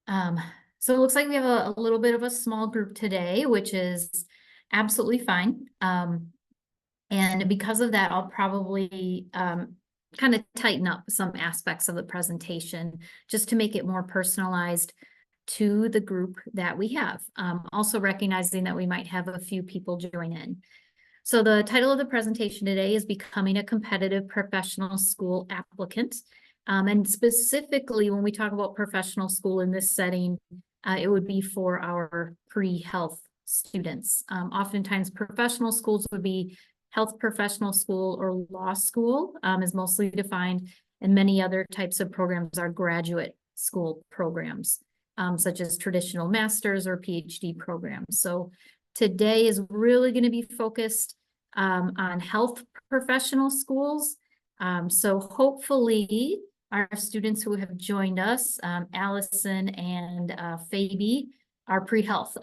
So it looks like we have a little bit of a small group today, which is absolutely fine. And because of that, I'll probably kind of tighten up some aspects of the presentation just to make it more personalized to the group that we have. Also recognizing that we might have a few people join in. So the title of the presentation today is Becoming a Competitive Professional School Applicant. And specifically, when we talk about professional school in this setting, it would be for our pre-health students. Oftentimes, professional schools would be health professional school or law school is mostly defined, and many other types of programs are graduate school programs, such as traditional master's or PhD programs. So today is really going to be focused on health professional schools. So hopefully our students who have joined us, Allison and Fabi, are pre-health.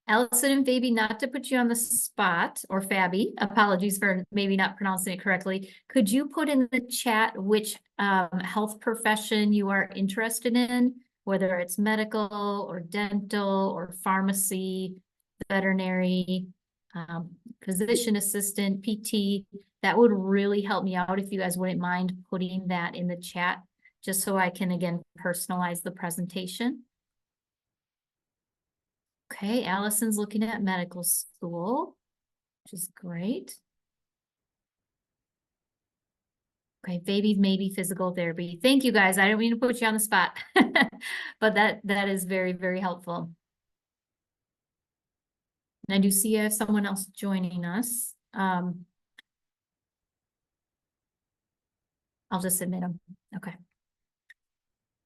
Allison and Fabi, not to put you on the spot, or Fabi, apologies for maybe not pronouncing it correctly. Could you put in the chat which health profession you are interested in, whether it's medical or dental or pharmacy, veterinary, physician assistant, PT? That would really help me out if you guys wouldn't mind putting that in the chat, just so I can, again, personalize the presentation. Okay, Allison's looking at medical school, which is great. Okay, baby, maybe physical therapy. Thank you, guys. I don't mean to put you on the spot, but that is very, very helpful. And I do see I have someone else joining us. I'll just admit them. Okay.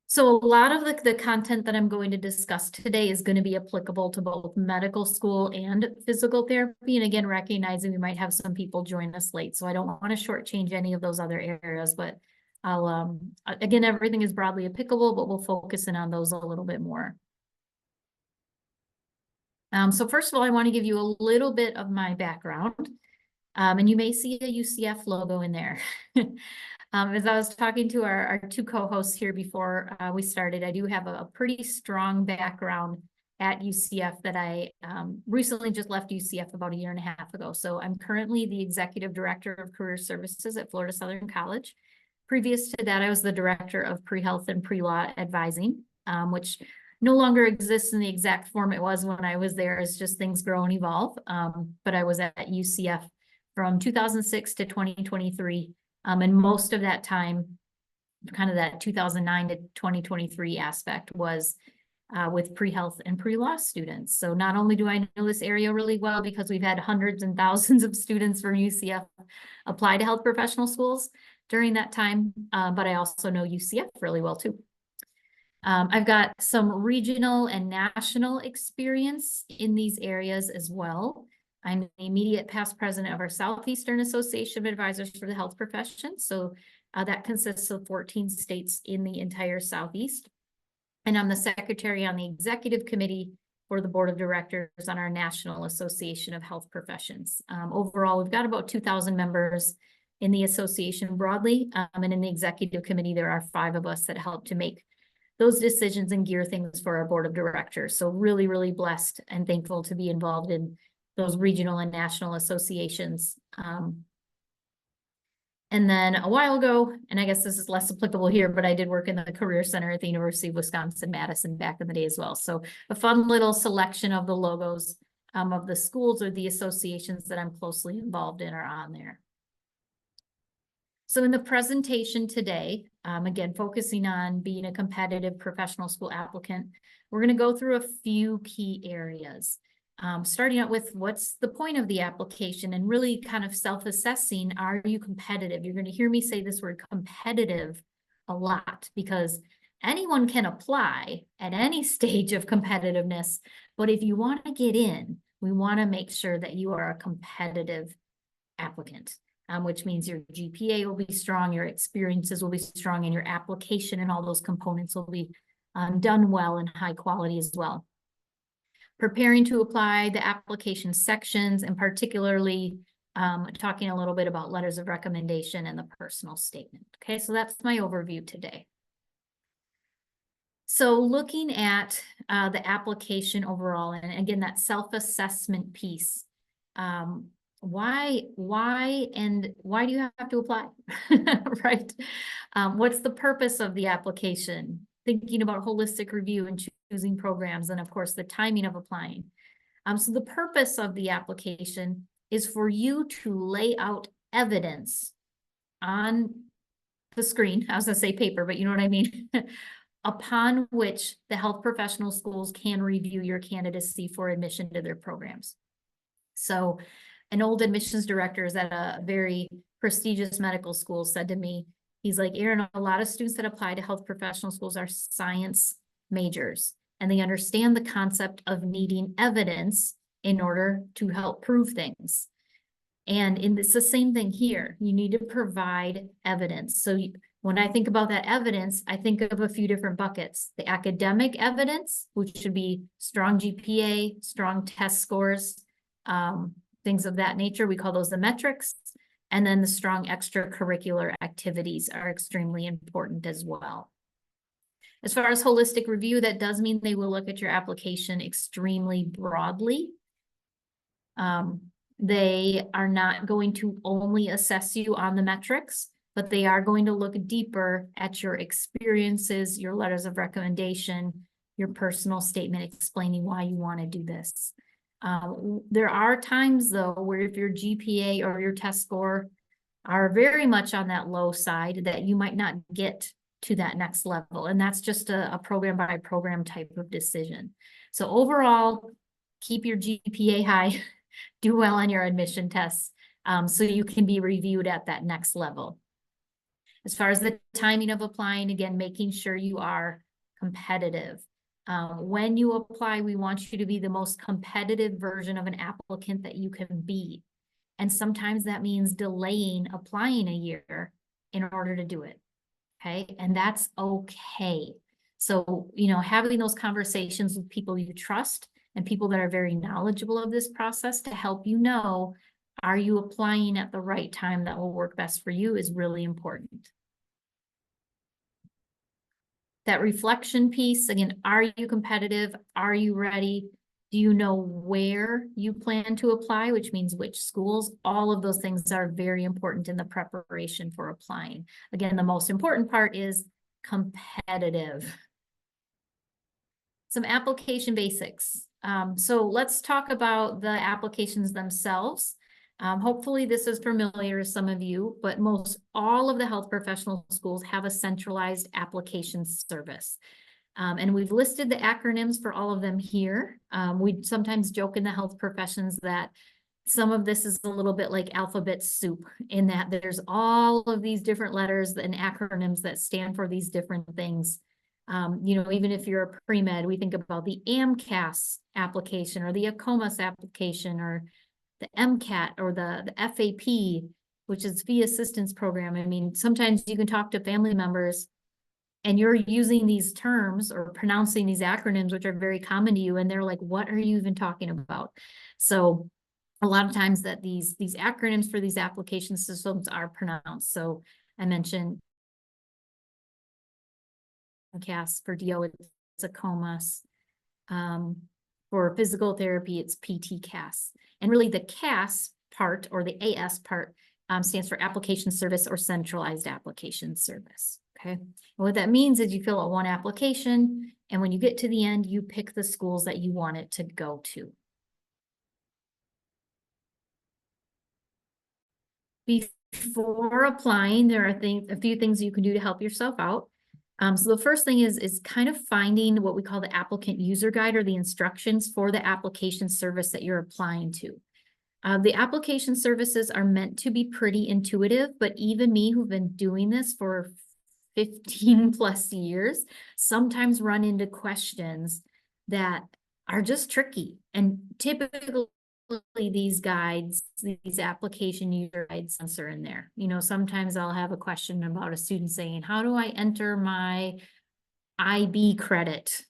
So a lot of the content that I'm going to discuss today is going to be applicable to both medical school and physical therapy. And again, recognizing we might have some people join us late. So I don't want to shortchange any of those other areas, but I'll, again, everything is broadly applicable, but we'll focus in on those a little bit more. So first of all, I want to give you a little bit of my background. And you may see a UCF logo in there. As I was talking to our two co-hosts here before we started, I do have a pretty strong background at UCF that I recently just left UCF about 1.5 years ago. So I'm currently the Executive Director of Career Services at Florida Southern College. Previous to that, I was the Director of Pre-Health and Pre-Law Advising, which no longer exists in the exact form it was when I was there. It's just things grow and evolve. But I was at UCF from 2006 to 2023. And most of that time, kind of that 2009 to 2023 aspect was with pre-health and pre-law students. So not only do I know this area really well because we've had hundreds and thousands of students from UCF apply to health professional schools during that time, but I also know UCF really well too. I've got some regional and national experience in these areas as well. I'm the immediate past president of our Southeastern Association of Advisors for the Health Profession. So that consists of 14 states in the entire Southeast. And I'm the secretary on the executive committee for the board of directors on our National Association of Health Professions. Overall, we've got about 2,000 members in the association broadly. And in the executive committee, there are 5 of us that help to make those decisions and gear things for our board of directors. So really, really blessed and thankful to be involved in those regional and national associations. And then a while ago, and I guess this is less applicable here, but I did work in the Career Center at the University of Wisconsin-Madison back in the day as well. So a fun little selection of the logos of the schools or the associations that I'm closely involved in are on there. So in the presentation today, again, focusing on being a competitive professional school applicant, we're going to go through a few key areas. Starting out with what's the point of the application and really kind of self-assessing, are you competitive? You're going to hear me say this word competitive a lot because anyone can apply at any stage of competitiveness. But if you want to get in, we want to make sure that you are a competitive applicant, which means your GPA will be strong, your experiences will be strong, and your application and all those components will be done well and high quality as well. Preparing to apply, the application sections, and particularly talking a little bit about letters of recommendation and the personal statement. Okay, so that's my overview today. So looking at the application overall, and again, that self-assessment piece, why do you have to apply, right? What's the purpose of the application? Thinking about holistic review and choosing programs, and of course, the timing of applying. So the purpose of the application is for you to lay out evidence on the screen. I was gonna say paper, but you know what I mean? Upon which the health professional schools can review your candidacy for admission to their programs. So an old admissions director is at a very prestigious medical school said to me, he's like, Erin, a lot of students that apply to health professional schools are science majors, and they understand the concept of needing evidence in order to help prove things. And it's the same thing here. You need to provide evidence. So when I think about that evidence, I think of a few different buckets. The academic evidence, which should be strong GPA, strong test scores, things of that nature. We call those the metrics. And then the strong extracurricular activities are extremely important as well. As far as holistic review, that does mean they will look at your application extremely broadly. They are not going to only assess you on the metrics, but they are going to look deeper at your experiences, your letters of recommendation, your personal statement explaining why you want to do this. There are times though, where if your GPA or your test score are very much on that low side, that you might not get to that next level. And that's just a program by program type of decision. So overall, keep your GPA high, do well on your admission tests, so you can be reviewed at that next level. As far as the timing of applying, again, making sure you are competitive. When you apply, we want you to be the most competitive version of an applicant that you can be. And sometimes that means delaying applying a year in order to do it. Okay, and that's okay. So, you know, having those conversations with people you trust and people that are very knowledgeable of this process to help you know, are you applying at the right time that will work best for you is really important. That reflection piece, again, are you competitive? Are you ready? Do you know where you plan to apply, which means which schools? All of those things are very important in the preparation for applying. Again, the most important part is competitive. Some application basics. So let's talk about the applications themselves. Hopefully this is familiar to some of you, but most all of the health professional schools have a centralized application service. And we've listed the acronyms for all of them here. We sometimes joke in the health professions that some of this is a little bit like alphabet soup, in that there's all of these different letters and acronyms that stand for these different things. You know, even if you're a pre-med, we think about the AMCAS application or the ACOMAS application or the MCAT or the FAP, which is Fee Assistance Program. I mean, sometimes you can talk to family members and you're using these terms or pronouncing these acronyms, which are very common to you, and they're like, what are you even talking about? So a lot of times that these acronyms for these application systems are pronounced. So I mentioned CAS for DO, it's ACOMAS. For physical therapy, it's PT-CAS. And really the CAS part or the AS part stands for Application Service or Centralized Application Service. Okay, and what that means is you fill out one application, and when you get to the end, you pick the schools that you want it to go to. Before applying, there are a few things you can do to help yourself out. So the first thing is kind of finding what we call the applicant user guide or the instructions for the application service that you're applying to. The application services are meant to be pretty intuitive, but even me, who've been doing this for 15 plus years, sometimes run into questions that are just tricky. And typically these guides, these application user guides are in there. You know, sometimes I'll have a question about a student saying, how do I enter my IB credit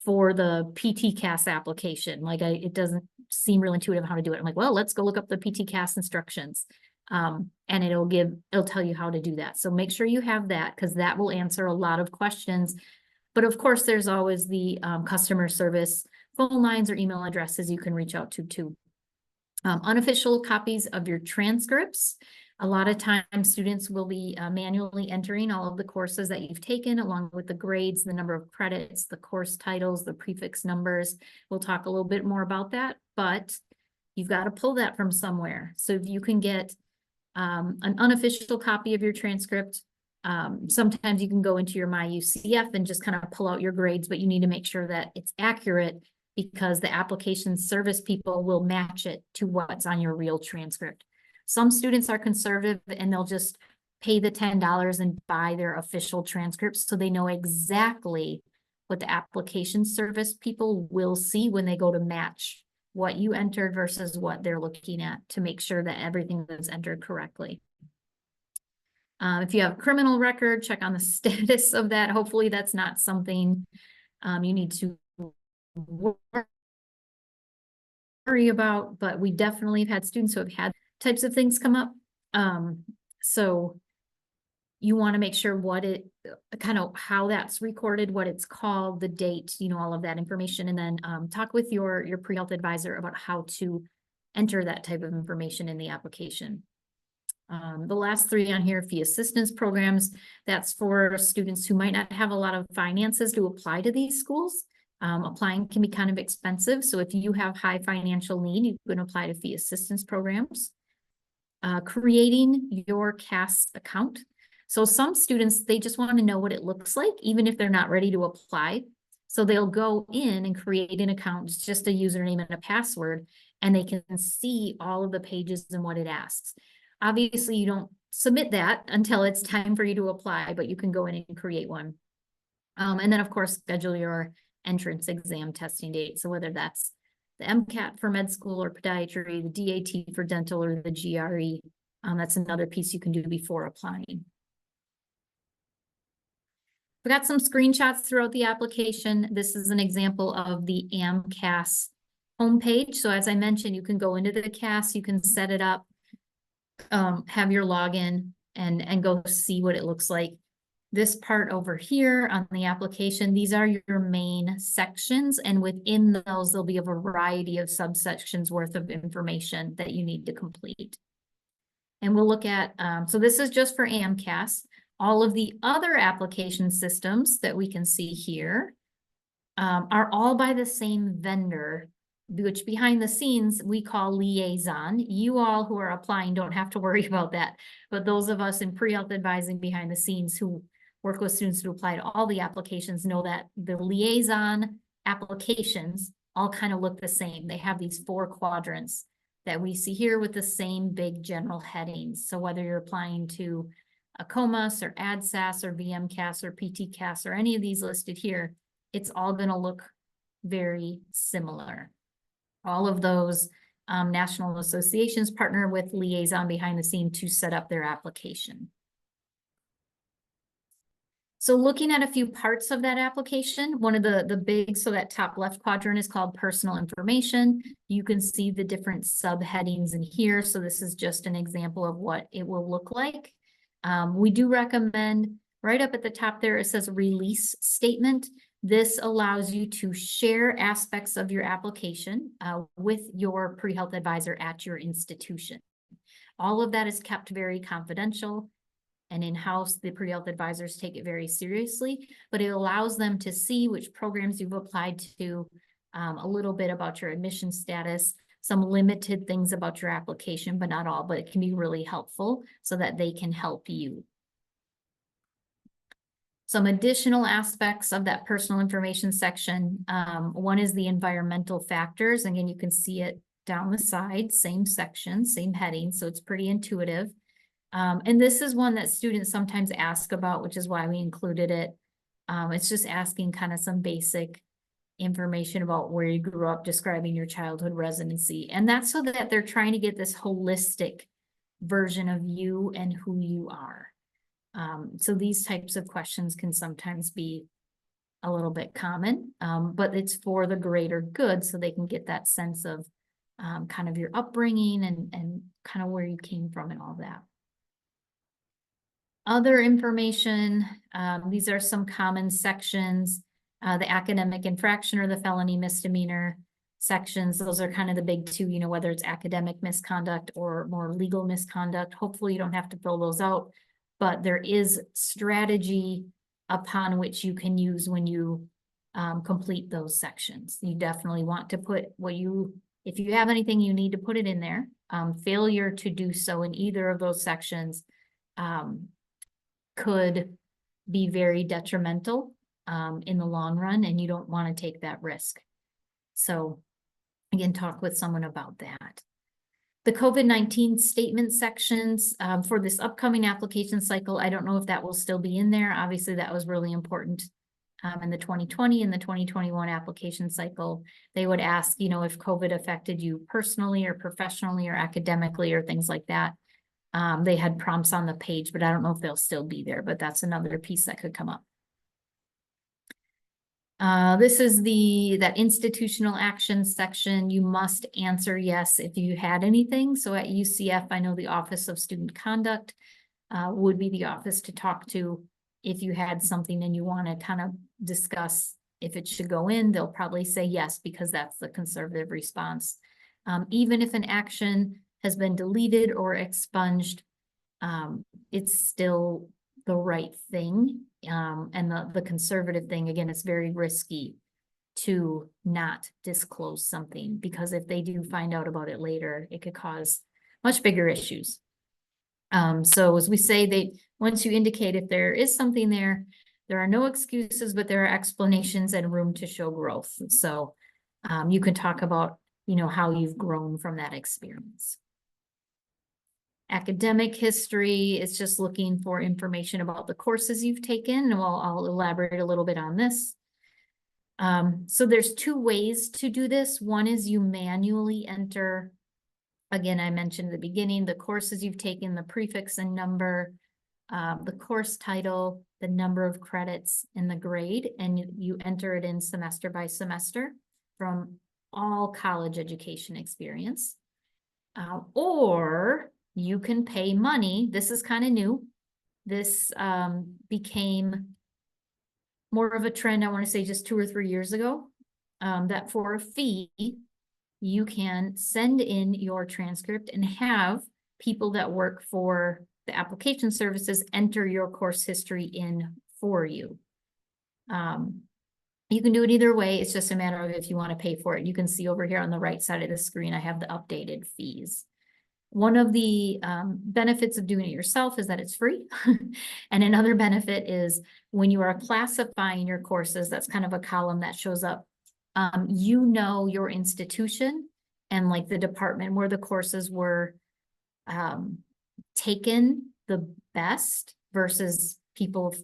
for the PT-CAS application? Like it doesn't, seem real intuitive how to do it. I'm like, well, let's go look up the PT-CAS instructions. And it'll tell you how to do that. So make sure you have that, because that will answer a lot of questions. But of course, there's always the customer service phone lines or email addresses you can reach out to too. Unofficial copies of your transcripts. A lot of times students will be manually entering all of the courses that you've taken, along with the grades, the number of credits, the course titles, the prefix numbers. We'll talk a little bit more about that, but you've got to pull that from somewhere. So if you can get an unofficial copy of your transcript, sometimes you can go into your MyUCF and just kind of pull out your grades, but you need to make sure that it's accurate, because the application service people will match it to what's on your real transcript. Some students are conservative and they'll just pay the $10 and buy their official transcripts, so they know exactly what the application service people will see when they go to match what you entered versus what they're looking at, to make sure that everything is entered correctly. If you have a criminal record, check on the status of that. Hopefully that's not something you need to worry about, but we definitely have had students who have had types of things come up. So you want to make sure what it kind of how that's recorded, what it's called, the date, all of that information, and then talk with your pre-health advisor about how to enter that type of information in the application. The last three on here, fee assistance programs, that's for students who might not have a lot of finances to apply to these schools. Applying can be kind of expensive, so if you have high financial need, you can apply to fee assistance programs. Creating your CAS account. So some students, they just want to know what it looks like, even if they're not ready to apply. So they'll go in and create an account, just a username and a password, and they can see all of the pages and what it asks. Obviously, you don't submit that until it's time for you to apply, but you can go in and create one. And then, of course, schedule your entrance exam testing date. So whether that's the MCAT for med school or podiatry, the DAT for dental, or the GRE, that's another piece you can do before applying. We got some screenshots throughout the application. This is an example of the AMCAS homepage. So as I mentioned, you can go into the CAS, you can set it up, have your login, and go see what it looks like. This part over here on the application, these are your main sections, and within those, there'll be a variety of subsections worth of information that you need to complete. And we'll look at, so this is just for AMCAS. All of the other application systems that we can see here are all by the same vendor, which behind the scenes we call Liaison. You all who are applying don't have to worry about that, but those of us in pre-health advising behind the scenes who work with students to apply to all the applications know that the Liaison applications all kind of look the same. They have these 4 quadrants that we see here with the same big general headings. So whether you're applying to a COMAS or ADSAS or VMCAS or PT-CAS or any of these listed here, it's all going to look very similar. All of those national associations partner with Liaison behind the scene to set up their application. So looking at a few parts of that application, one of the big, so that top left quadrant is called personal information. You can see the different subheadings in here. So this is just an example of what it will look like. We do recommend right up at the top there, it says release statement. This allows you to share aspects of your application with your pre-health advisor at your institution. All of that is kept very confidential, and in-house, the pre-health advisors take it very seriously, but it allows them to see which programs you've applied to, a little bit about your admission status, some limited things about your application, but not all, but it can be really helpful so that they can help you. Some additional aspects of that personal information section. One is the environmental factors. Again, you can see it down the side, same section, same heading, so it's pretty intuitive. And this is one that students sometimes ask about, which is why we included it. It's just asking kind of some basic information about where you grew up, describing your childhood residency. And that's so that they're trying to get this holistic version of you and who you are. So these types of questions can sometimes be a little bit common, but it's for the greater good, so they can get that sense of kind of your upbringing and kind of where you came from and all that. Other information, these are some common sections, the academic infraction or the felony misdemeanor sections. Those are kind of the big two, you know, whether it's academic misconduct or more legal misconduct. Hopefully you don't have to fill those out, but there is strategy upon which you can use when you complete those sections. You definitely want to put if you have anything, you need to put it in there. Failure to do so in either of those sections could be very detrimental in the long run, and you don't want to take that risk. So again, talk with someone about that. The COVID-19 statement sections for this upcoming application cycle, I don't know if that will still be in there. Obviously, that was really important in the 2020 and the 2021 application cycle. They would ask, you know, if COVID affected you personally or professionally or academically or things like that. They had prompts on the page, but I don't know if they'll still be there, but that's another piece that could come up. This is that institutional action section. You must answer yes if you had anything. So at UCF, I know the Office of Student Conduct would be the office to talk to if you had something and you want to kind of discuss if it should go in. They'll probably say yes, because that's the conservative response. Even if an action has been deleted or expunged, it's still the right thing. And the conservative thing, again, it's very risky to not disclose something, because if they do find out about it later, it could cause much bigger issues. So as we say, once you indicate if there is something there, there are no excuses, but there are explanations and room to show growth. So you can talk about, you know, how you've grown from that experience. Academic history is just looking for information about the courses you've taken, and I'll elaborate a little bit on this. So there's two ways to do this. One is you manually enter, again, I mentioned at the beginning, the courses you've taken, the prefix and number, the course title, the number of credits, and the grade, and you enter it in semester by semester from all college education experience. Or you can pay money. This is kind of new. This became more of a trend, I want to say just 2 or 3 years ago, that for a fee, you can send in your transcript and have people that work for the application services enter your course history in for you. You can do it either way. It's just a matter of if you want to pay for it. You can see over here on the right side of the screen, I have the updated fees. One of the benefits of doing it yourself is that it's free. And another benefit is when you are classifying your courses, that's kind of a column that shows up. You know your institution and like the department where the courses were taken the best versus people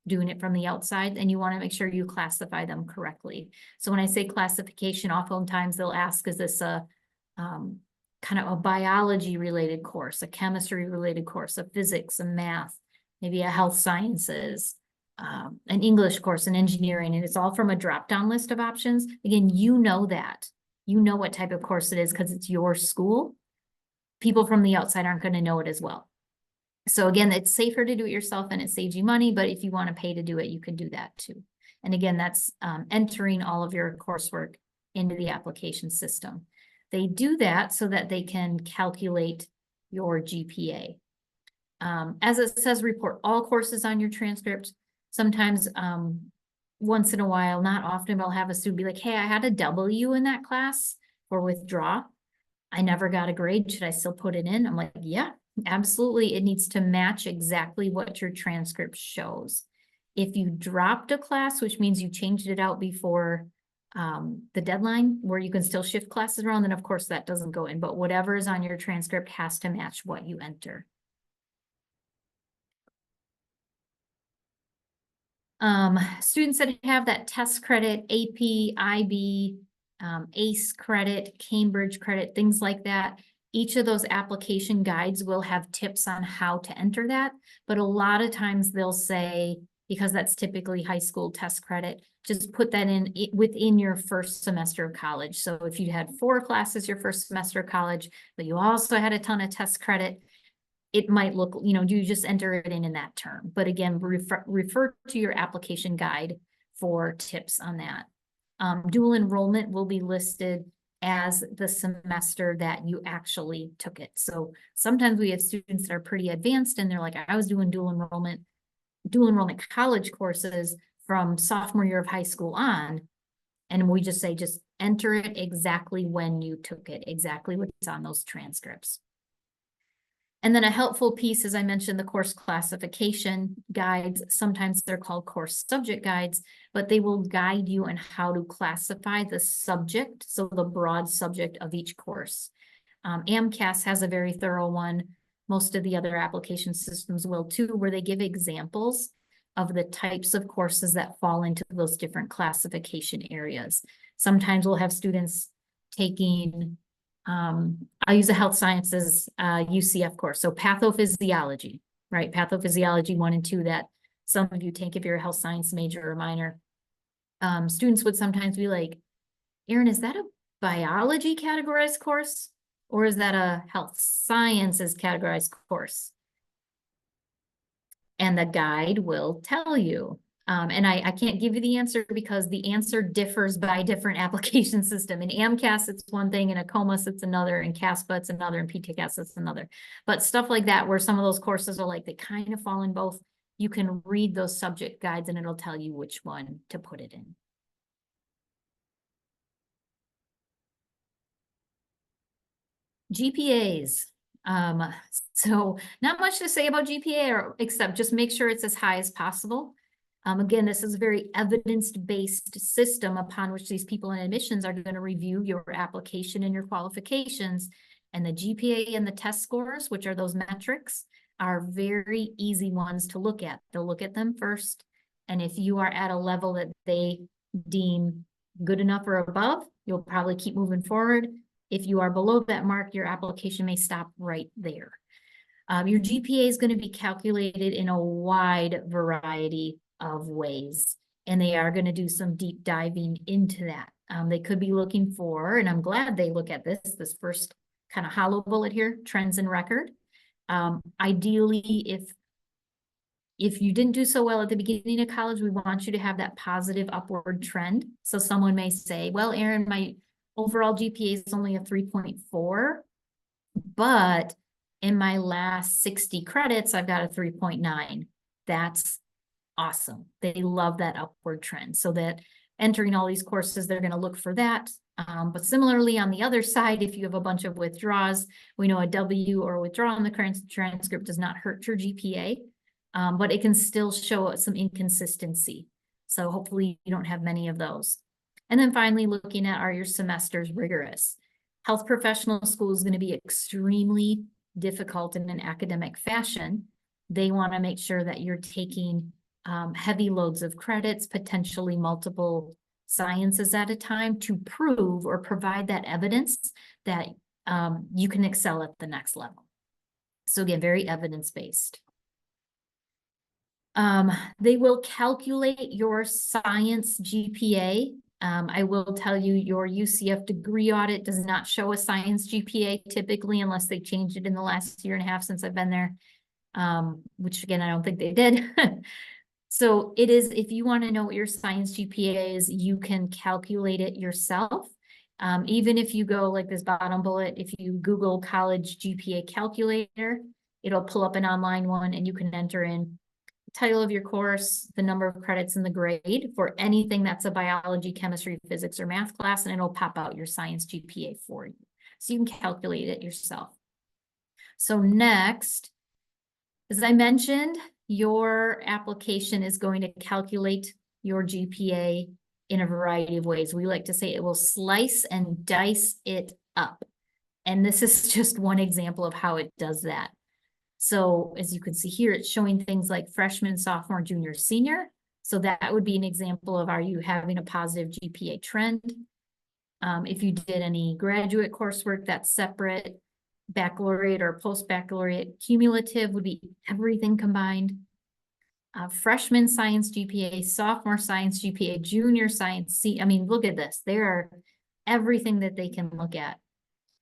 doing it from the outside, and you want to make sure you classify them correctly. So when I say classification, oftentimes they'll ask, is this a kind of a biology related course, a chemistry related course, a physics, a math, maybe a health sciences, an English course, an engineering, and it's all from a drop-down list of options. Again, you know that. You know what type of course it is because it's your school. People from the outside aren't going to know it as well. So again, it's safer to do it yourself and it saves you money, but if you want to pay to do it, you can do that too. And again, that's entering all of your coursework into the application system. They do that so that they can calculate your GPA. As it says, report all courses on your transcript. Sometimes, once in a while, not often, but I'll have a student be like, hey, I had a W in that class or withdraw. I never got a grade. Should I still put it in? I'm like, yeah, absolutely. It needs to match exactly what your transcript shows. If you dropped a class, which means you changed it out before the deadline where you can still shift classes around, then of course that doesn't go in, but whatever is on your transcript has to match what you enter. Students that have that test credit, AP, IB, ACE credit, Cambridge credit, things like that, each of those application guides will have tips on how to enter that, but a lot of times they'll say, because that's typically high school test credit. Just put that in within your first semester of college. So if you had 4 classes your first semester of college, but you also had a ton of test credit, it might look, you just enter it in that term. But again, refer to your application guide for tips on that. Dual enrollment will be listed as the semester that you actually took it. So sometimes we have students that are pretty advanced and they're like, I was doing dual enrollment college courses from sophomore year of high school on. And we just say, just enter it exactly when you took it, exactly what's on those transcripts. And then a helpful piece, as I mentioned, the course classification guides. Sometimes they're called course subject guides, but they will guide you on how to classify the subject, so the broad subject of each course. AMCAS has a very thorough one. Most of the other application systems will too, where they give examples of the types of courses that fall into those different classification areas. Sometimes we'll have students taking I'll use a health sciences UCF course. So pathophysiology, right? Pathophysiology 1 and 2 that some of you take if you're a health science major or minor. Students would sometimes be like, Erin, is that a biology categorized course? Or is that a health sciences categorized course? And the guide will tell you. And I can't give you the answer because the answer differs by different application system. In AMCAS, it's one thing, in ACOMAS, it's another, in CASPA, it's another, in PTCAS, it's another. But stuff like that, where some of those courses are like, they kind of fall in both, you can read those subject guides and it'll tell you which one to put it in. GPAs. So not much to say about GPA, except just make sure it's as high as possible. Again, this is a very evidence-based system upon which these people in admissions are going to review your application and your qualifications. And the GPA and the test scores, which are those metrics, are very easy ones to look at. They'll look at them first. And if you are at a level that they deem good enough or above, you'll probably keep moving forward. If you are below that mark, your application may stop right there. Your GPA is going to be calculated in a wide variety of ways, and they are going to do some deep diving into that. They could be looking for, and I'm glad they look at this first kind of hollow bullet here, trends in record. Ideally, if you didn't do so well at the beginning of college, we want you to have that positive upward trend. So someone may say, well, Erin, my overall GPA is only a 3.4, but in my last 60 credits, I've got a 3.9. That's awesome. They love that upward trend. So that entering all these courses, they're going to look for that. But similarly, on the other side, if you have a bunch of withdrawals, we know a W or withdrawal in the current transcript does not hurt your GPA, but it can still show some inconsistency. So hopefully you don't have many of those. And then finally, looking at, are your semesters rigorous? Health professional school is going to be extremely difficult in an academic fashion. They want to make sure that you're taking heavy loads of credits, potentially multiple sciences at a time, to prove or provide that evidence that you can excel at the next level. So again, very evidence-based. They will calculate your science GPA. I will tell you, your UCF degree audit does not show a science GPA typically, unless they changed it in the last year and a half since I've been there, which again, I don't think they did. So it is, if you want to know what your science GPA is, you can calculate it yourself. Even if you go like this bottom bullet, if you Google college GPA calculator, it'll pull up an online one and you can enter in the title of your course, the number of credits, and the grade for anything that's a biology, chemistry, physics, or math class, and it'll pop out your science GPA for you. So you can calculate it yourself. So next, as I mentioned, your application is going to calculate your GPA in a variety of ways. We like to say it will slice and dice it up. And this is just one example of how it does that. So as you can see here, it's showing things like freshman, sophomore, junior, senior. So that would be an example of, are you having a positive GPA trend? If you did any graduate coursework, that's separate. Baccalaureate or post-baccalaureate, cumulative would be everything combined. freshman science GPA, sophomore science GPA, junior science I mean, look at this. There are everything that they can look at.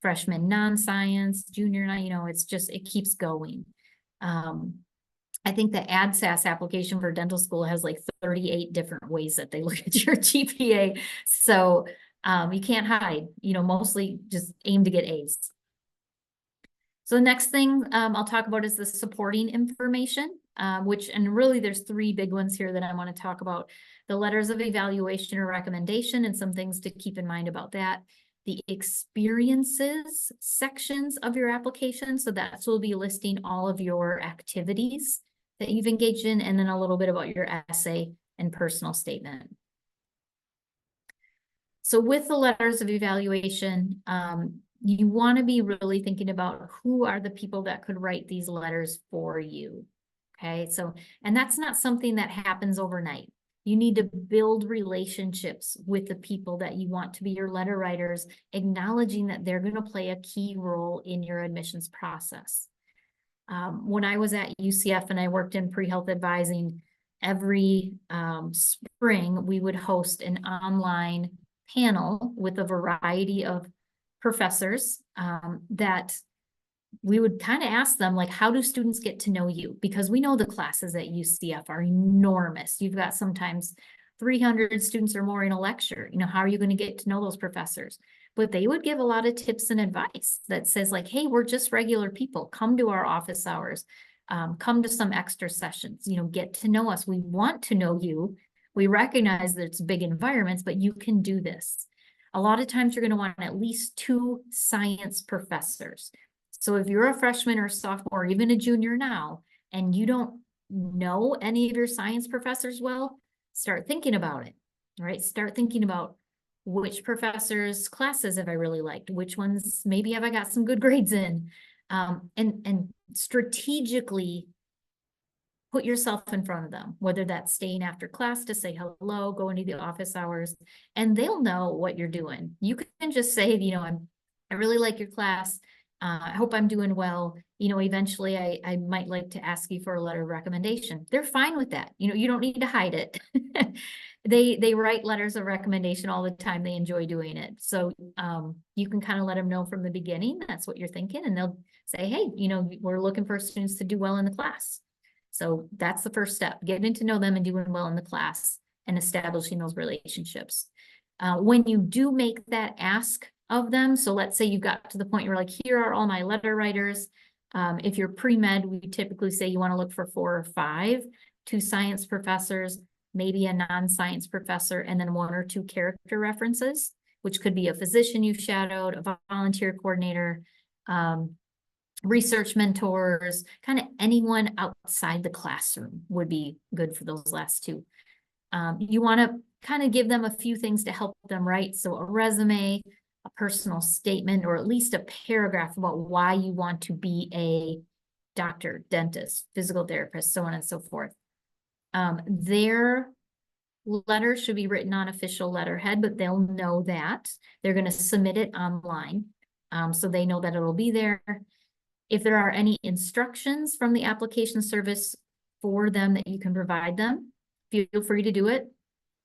Freshman non-science, junior, it's just, it keeps going. I think the ADSAS application for dental school has like 38 different ways that they look at your GPA. So you can't hide, mostly just aim to get A's. So the next thing I'll talk about is the supporting information, and really there's three big ones here that I want to talk about. The letters of evaluation or recommendation and some things to keep in mind about that. The experiences sections of your application. So that's will be listing all of your activities that you've engaged in, and then a little bit about your essay and personal statement. So with the letters of evaluation, you want to be really thinking about who are the people that could write these letters for you. Okay, so, and that's not something that happens overnight. You need to build relationships with the people that you want to be your letter writers, acknowledging that they're going to play a key role in your admissions process. When I was at UCF and I worked in pre-health advising, every spring we would host an online panel with a variety of professors that we would kind of ask them, like, how do students get to know you? Because we know the classes at UCF are enormous. You've got sometimes 300 students or more in a lecture. How are you going to get to know those professors? But they would give a lot of tips and advice that says like, hey, we're just regular people. Come to our office hours. Come to some extra sessions, get to know us. We want to know you. We recognize that it's big environments, but you can do this. A lot of times you're going to want at least 2 science professors. So if you're a freshman or sophomore, or even a junior now, and you don't know any of your science professors well, start thinking about it, right? Start thinking about which professors' classes have I really liked, which ones maybe have I got some good grades in, and strategically put yourself in front of them, whether that's staying after class to say hello, going to the office hours, and they'll know what you're doing. You can just say, I really like your class. I hope I'm doing well. Eventually I might like to ask you for a letter of recommendation. They're fine with that. You don't need to hide it. They write letters of recommendation all the time. They enjoy doing it. So you can kind of let them know from the beginning, that's what you're thinking. And they'll say, hey, we're looking for students to do well in the class. So that's the first step, getting to know them and doing well in the class and establishing those relationships. When you do make that ask of them, so let's say you got to the point where like, here are all my letter writers. If you're pre-med, we typically say you want to look for 4 or 5, 2 science professors, maybe a non-science professor, and then 1 or 2 character references, which could be a physician you shadowed, a volunteer coordinator, research mentors, kind of anyone outside the classroom would be good for those last 2. You want to kind of give them a few things to help them write. So a resume, a personal statement, or at least a paragraph about why you want to be a doctor, dentist, physical therapist, so on and so forth. Their letter should be written on official letterhead, but they'll know that. They're going to submit it online, so they know that it'll be there. If there are any instructions from the application service for them that you can provide them, feel free to do it.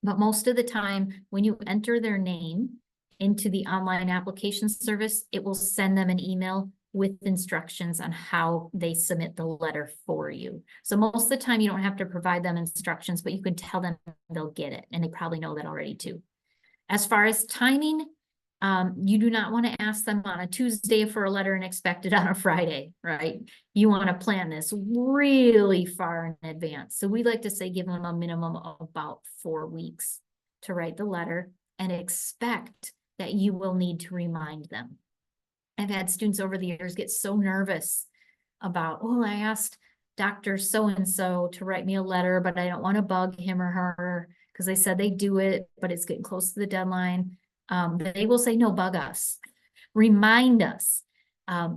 But most of the time, when you enter their name into the online application service, it will send them an email with instructions on how they submit the letter for you. So most of the time, you don't have to provide them instructions, but you can tell them they'll get it. And they probably know that already too. As far as timing, you do not want to ask them on a Tuesday for a letter and expect it on a Friday, right? You want to plan this really far in advance. So we like to say give them a minimum of about 4 weeks to write the letter and expect that you will need to remind them. I've had students over the years get so nervous about, oh, I asked Dr. So-and-so to write me a letter, but I don't want to bug him or her because they said they do it, but it's getting close to the deadline. They will say, no, bug us, remind us,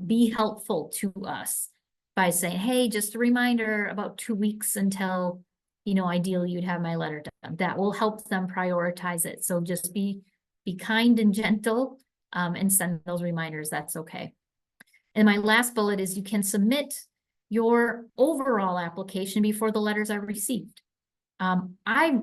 be helpful to us by saying, hey, just a reminder, about 2 weeks until, ideally you'd have my letter done. That will help them prioritize it. So just be kind and gentle, and send those reminders. That's okay. And my last bullet is you can submit your overall application before the letters are received. I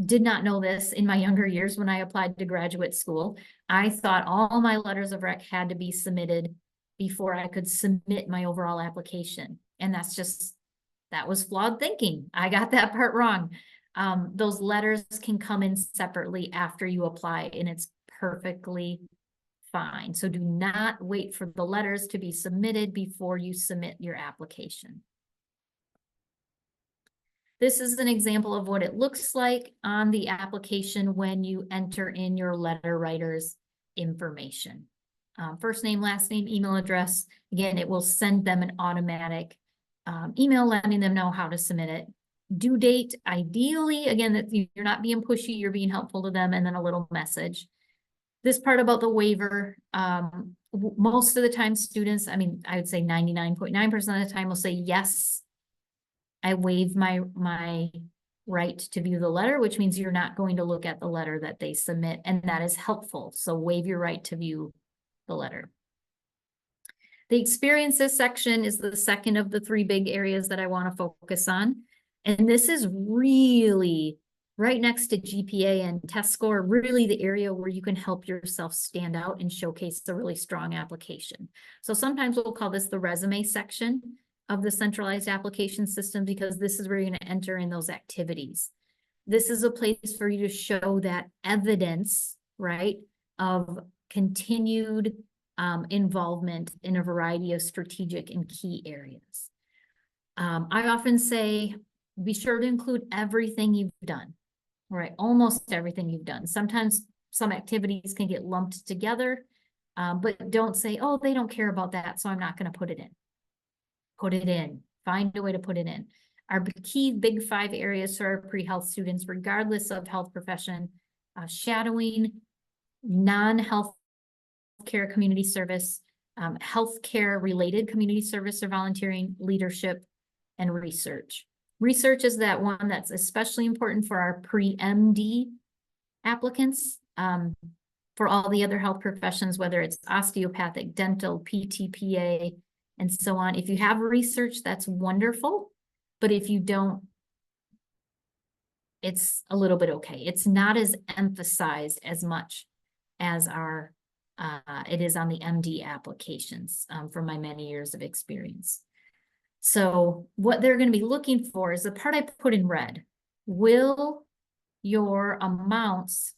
did not know this in my younger years when I applied to graduate school. I thought all my letters of rec had to be submitted before I could submit my overall application. And that was flawed thinking. I got that part wrong. Those letters can come in separately after you apply, and it's perfectly fine. So do not wait for the letters to be submitted before you submit your application. This is an example of what it looks like on the application when you enter in your letter writer's information. First name, last name, email address. Again, it will send them an automatic email letting them know how to submit it. Due date, ideally, again, that you're not being pushy, you're being helpful to them, and then a little message. This part about the waiver, most of the time students, I mean, I would say 99.9% of the time will say, yes, I waive my right to view the letter, which means you're not going to look at the letter that they submit, and that is helpful. So waive your right to view the letter. The experiences section is the second of the three big areas that I want to focus on. And this is really right next to GPA and test score, really the area where you can help yourself stand out and showcase a really strong application. So sometimes we'll call this the resume section of the centralized application system, because this is where you're going to enter in those activities. This is a place for you to show that evidence, right, of continued involvement in a variety of strategic and key areas. I often say, be sure to include everything you've done, right? Almost everything you've done. Sometimes some activities can get lumped together, but don't say, oh, they don't care about that, so I'm not going to put it in. Put it in. Find a way to put it in. Our key big 5 areas for our pre-health students, regardless of health profession: shadowing, non-health care community service, healthcare related community service or volunteering, leadership, and research. Research is that one that's especially important for our pre-MD applicants. For all the other health professions, whether it's osteopathic, dental, PTPA, and so on. If you have research, that's wonderful. But if you don't, it's a little bit okay. It's not as emphasized as much as it is on the MD applications from my many years of experience. So what they're going to be looking for is the part I put in red. Will your amounts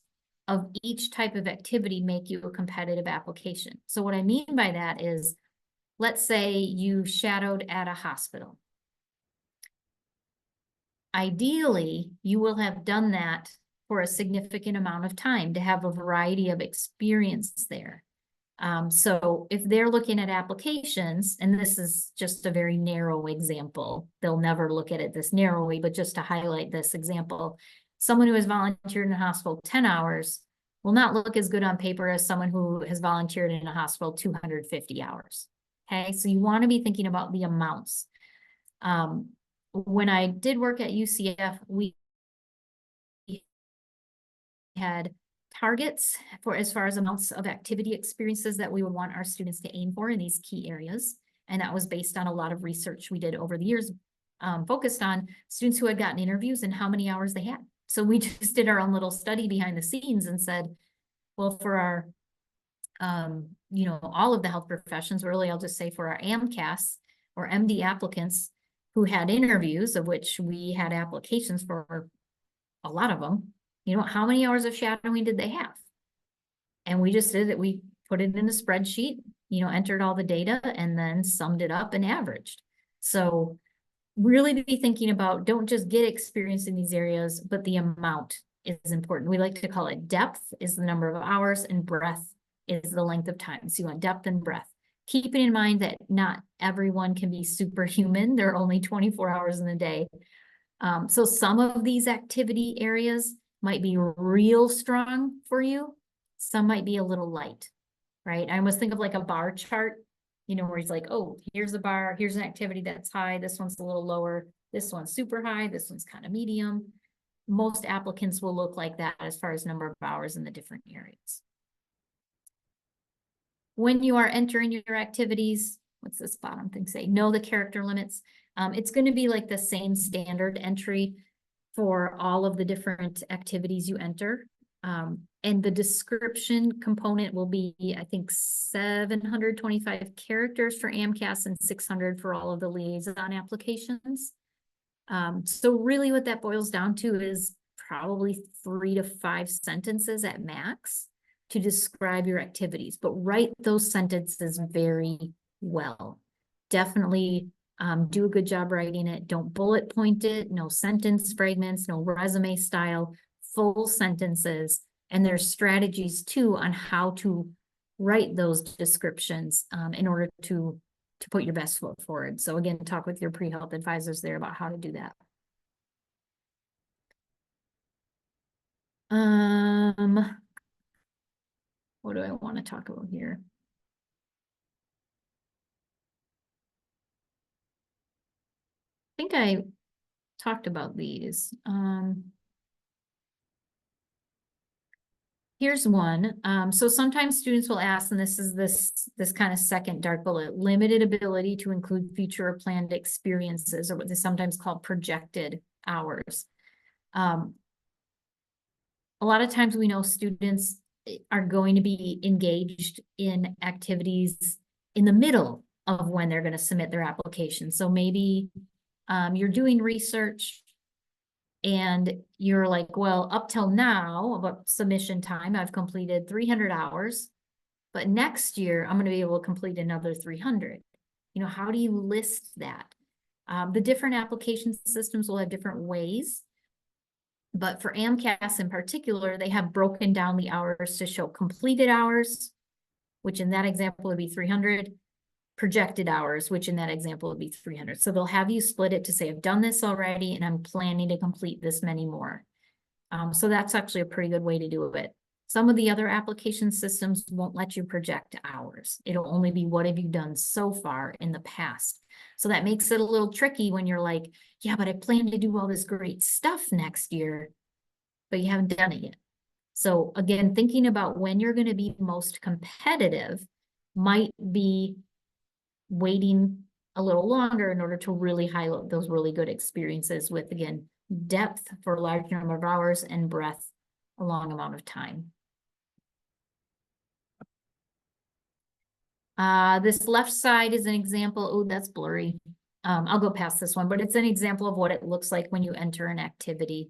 of each type of activity make you a competitive application? So what I mean by that is, let's say you shadowed at a hospital. Ideally, you will have done that for a significant amount of time to have a variety of experience there. So if they're looking at applications, and this is just a very narrow example, they'll never look at it this narrowly, but just to highlight this example, someone who has volunteered in a hospital 10 hours will not look as good on paper as someone who has volunteered in a hospital 250 hours. Okay, so you want to be thinking about the amounts. When I did work at UCF, we had targets for as far as amounts of activity experiences that we would want our students to aim for in these key areas. And that was based on a lot of research we did over the years, focused on students who had gotten interviews and how many hours they had. So we just did our own little study behind the scenes and said, well, for our, all of the health professions, really, I'll just say for our AMCAS or MD applicants who had interviews, of which we had applications for a lot of them, how many hours of shadowing did they have? And we just did it. We put it in a spreadsheet, entered all the data and then summed it up and averaged. So really be thinking about, don't just get experience in these areas, but the amount is important. We like to call it depth is the number of hours and breadth is the length of time. So you want depth and breadth. Keeping in mind that not everyone can be superhuman. There are only 24 hours in a day. So some of these activity areas might be real strong for you. Some might be a little light, right? I almost think of like a bar chart, where it's like, oh, here's a bar, here's an activity that's high, this one's a little lower, this one's super high, this one's kind of medium. Most applicants will look like that as far as number of hours in the different areas. When you are entering your activities, what's this bottom thing say? Know the character limits. It's going to be like the same standard entry for all of the different activities you enter. And the description component will be, I think, 725 characters for AMCAS and 600 for all of the liaison applications. So really what that boils down to is probably 3 to 5 sentences at max to describe your activities, but write those sentences very well. Definitely do a good job writing it. Don't bullet point it, no sentence fragments, no resume style, full sentences. And there's strategies too on how to write those descriptions in order to put your best foot forward. So again, talk with your pre-health advisors there about how to do that. What do I want to talk about here? I think I talked about these. Here's one. So sometimes students will ask, and this is this kind of second dark bullet, limited ability to include future or planned experiences, or what they sometimes call projected hours. A lot of times we know students are going to be engaged in activities in the middle of when they're going to submit their application. So maybe you're doing research and you're like, well, up till now, about submission time, I've completed 300 hours, but next year I'm going to be able to complete another 300. You know, how do you list that? The different application systems will have different ways, but for AMCAS in particular, they have broken down the hours to show completed hours, which in that example would be 300, projected hours, which in that example would be 300. So they'll have you split it to say, I've done this already and I'm planning to complete this many more. So that's actually a pretty good way to do it. Some of the other application systems won't let you project hours. It'll only be what have you done so far in the past. So that makes it a little tricky when you're like, yeah, but I plan to do all this great stuff next year, but you haven't done it yet. So again, thinking about when you're going to be most competitive might be waiting a little longer in order to really highlight those really good experiences with, again, depth for a large number of hours and breadth a long amount of time. This left side is an example. Oh, that's blurry. I'll go past this one, but it's an example of what it looks like when you enter an activity.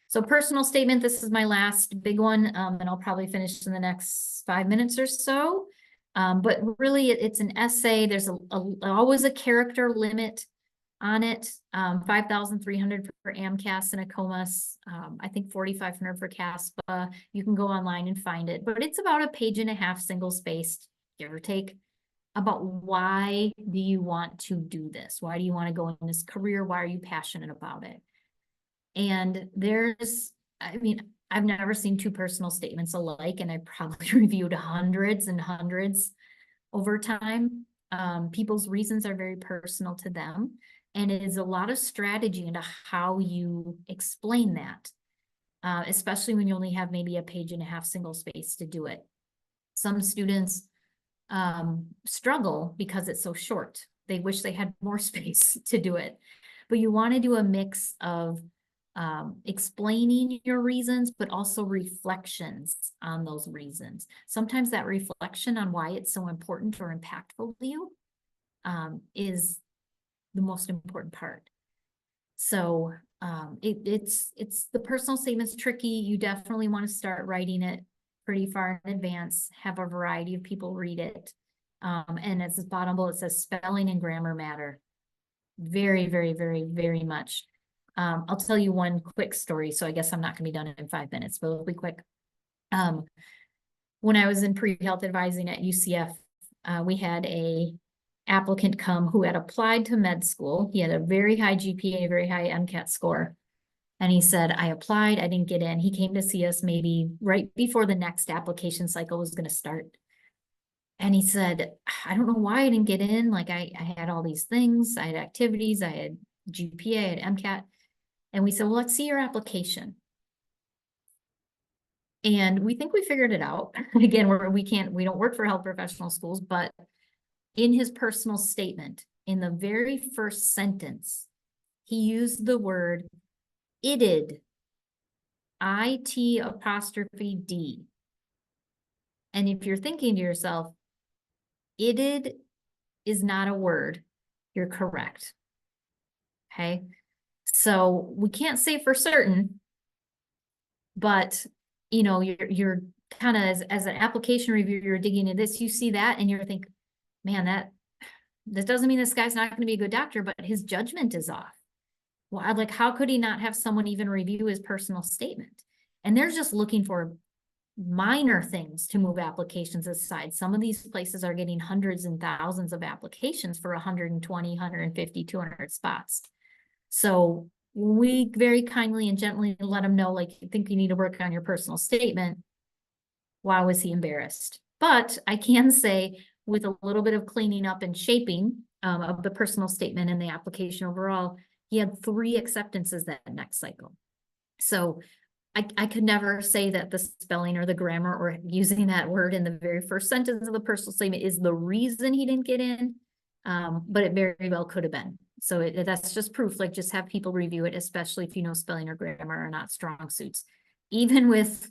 So personal statement, this is my last big one, and I'll probably finish in the next 5 minutes or so. But really it's an essay. There's always a character limit on it. 5,300 for AMCAS and ACOMAS. I think 4,500 for CASPA. You can go online and find it, but it's about a page and a half, single spaced, give or take, about why do you want to do this? Why do you want to go in this career? Why are you passionate about it? And there's, I mean, I've never seen two personal statements alike, and I probably reviewed hundreds and hundreds over time. People's reasons are very personal to them, and it is a lot of strategy into how you explain that, especially when you only have maybe a page and a half single space to do it. Some students struggle because it's so short. They wish they had more space to do it, but you want to do a mix of explaining your reasons, but also reflections on those reasons. Sometimes that reflection on why it's so important or impactful to you is the most important part. So it's the personal statement's tricky. You definitely want to start writing it pretty far in advance, have a variety of people read it. And as the bottom bullet says, spelling and grammar matter very, very, very, very much. I'll tell you one quick story. So I guess I'm not going to be done in 5 minutes, but it'll be quick. When I was in pre-health advising at UCF, we had a applicant come who had applied to med school. He had a very high GPA, very high MCAT score. And he said, I applied, I didn't get in. He came to see us maybe right before the next application cycle was going to start. And he said, I don't know why I didn't get in. Like I had all these things. I had activities, I had GPA, I had MCAT. And we said, well, let's see your application. And we think we figured it out. Again, we don't work for health professional schools, but in his personal statement, in the very first sentence, he used the word it'd, IT apostrophe D. And if you're thinking to yourself, it'd is not a word, you're correct. Okay, so we can't say for certain, but you know, you're kind of as an application reviewer, you're digging into this, you see that and you're thinking, man, that doesn't mean this guy's not going to be a good doctor, but his judgment is off. Well, like, how could he not have someone even review his personal statement? And they're just looking for minor things to move applications aside. Some of these places are getting hundreds and thousands of applications for 120, 150, 200 spots. So we very kindly and gently let them know, like, you think you need to work on your personal statement. Why was he embarrassed? But I can say, with a little bit of cleaning up and shaping of the personal statement and the application overall, he had 3 acceptances that next cycle. So I could never say that the spelling or the grammar or using that word in the very first sentence of the personal statement is the reason he didn't get in, but it very well could have been. So that's just proof, like, just have people review it, especially if you know spelling or grammar are not strong suits. Even with,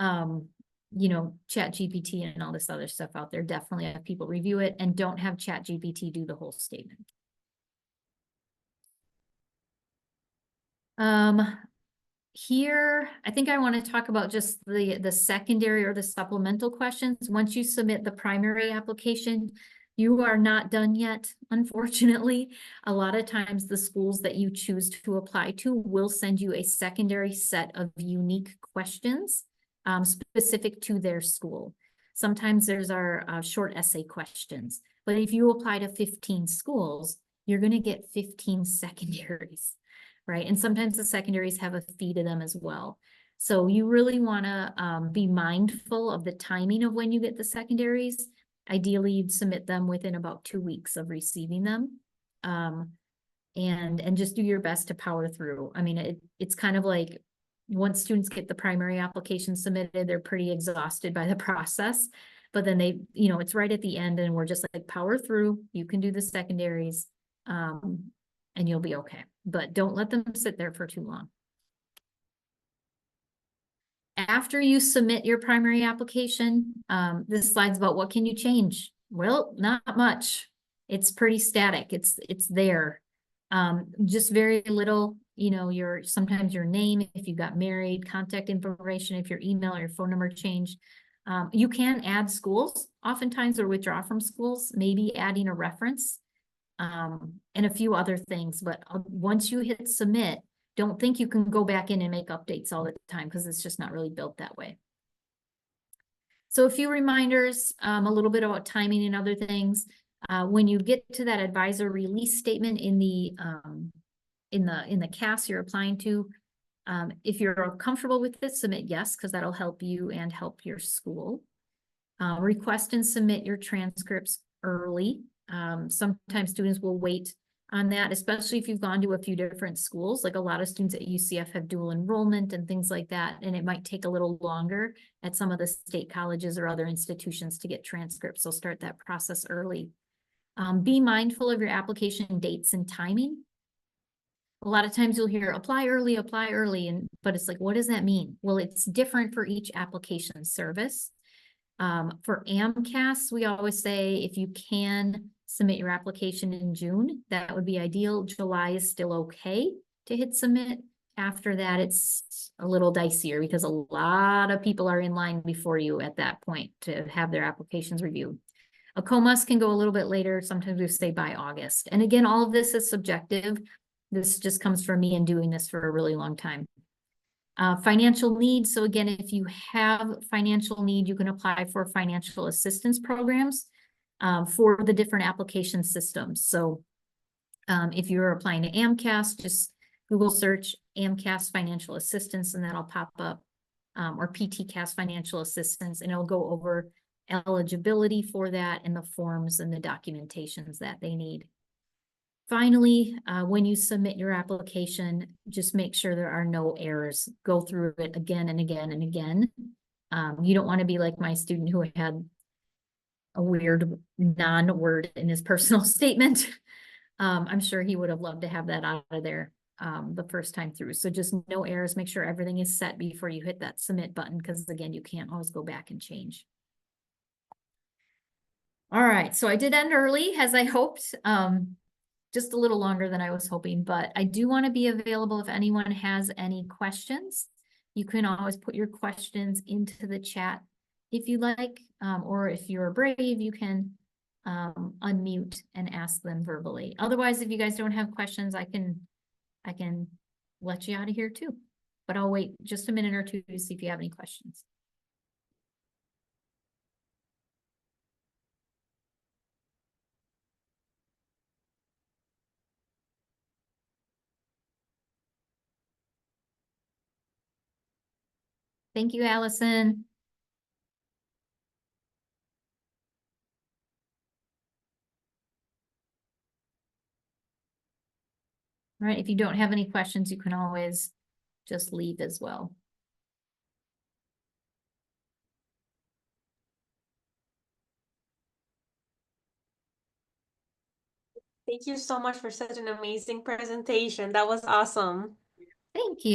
you know, Chat GPT and all this other stuff out there, definitely have people review it, and don't have Chat GPT do the whole statement. Here, I think I want to talk about just the secondary or the supplemental questions. Once you submit the primary application, you are not done yet, unfortunately. A lot of times the schools that you choose to apply to will send you a secondary set of unique questions specific to their school. Sometimes there's our short essay questions, but if you apply to 15 schools, you're going to get 15 secondaries. Right. And sometimes the secondaries have a fee to them as well. So you really want to be mindful of the timing of when you get the secondaries. Ideally, you'd submit them within about 2 weeks of receiving them. And just do your best to power through. I mean, it's kind of like, once students get the primary application submitted, they're pretty exhausted by the process. But then they, you know, it's right at the end and we're just like, power through. You can do the secondaries. And you'll be okay, but don't let them sit there for too long. After you submit your primary application, this slide's about what can you change? Well, not much. It's pretty static. It's there. Just very little, you know, sometimes your name, if you got married, contact information, if your email or your phone number changed. You can add schools oftentimes or withdraw from schools, maybe adding a reference. And a few other things, but once you hit submit, don't think you can go back in and make updates all the time, because it's just not really built that way. So a few reminders, a little bit about timing and other things. When you get to that advisor release statement in the CAS you're applying to, if you're comfortable with it, submit yes, because that'll help you and help your school. Request and submit your transcripts early. Sometimes students will wait on that, especially if you've gone to a few different schools. Like, a lot of students at UCF have dual enrollment and things like that, and it might take a little longer at some of the state colleges or other institutions to get transcripts. So start that process early. Be mindful of your application dates and timing. A lot of times you'll hear apply early, but it's like, what does that mean? Well, it's different for each application service. For AMCAS, we always say, if you can submit your application in June, that would be ideal. July is still okay to hit submit. After that, it's a little dicier because a lot of people are in line before you at that point to have their applications reviewed. A COMUS can go a little bit later. Sometimes we say by August. And again, all of this is subjective. This just comes from me and doing this for a really long time. Financial needs. So again, if you have financial need, you can apply for financial assistance programs for the different application systems. So if you're applying to AMCAS, just Google search AMCAS financial assistance and that'll pop up, or PTCAS financial assistance, and it'll go over eligibility for that and the forms and the documentations that they need. Finally, when you submit your application, just make sure there are no errors. Go through it again and again and again. You don't want to be like my student who had a weird non-word in his personal statement. I'm sure he would have loved to have that out of there the first time through. So just no errors, make sure everything is set before you hit that submit button, because again, you can't always go back and change. All right, so I did end early as I hoped, just a little longer than I was hoping, but I do want to be available if anyone has any questions. You can always put your questions into the chat if you like, or if you're brave, you can unmute and ask them verbally. Otherwise, if you guys don't have questions, I can let you out of here too. But I'll wait just a minute or two to see if you have any questions. Thank you, Allison. All right, if you don't have any questions, you can always just leave as well. Thank you so much for such an amazing presentation. That was awesome. Thank you.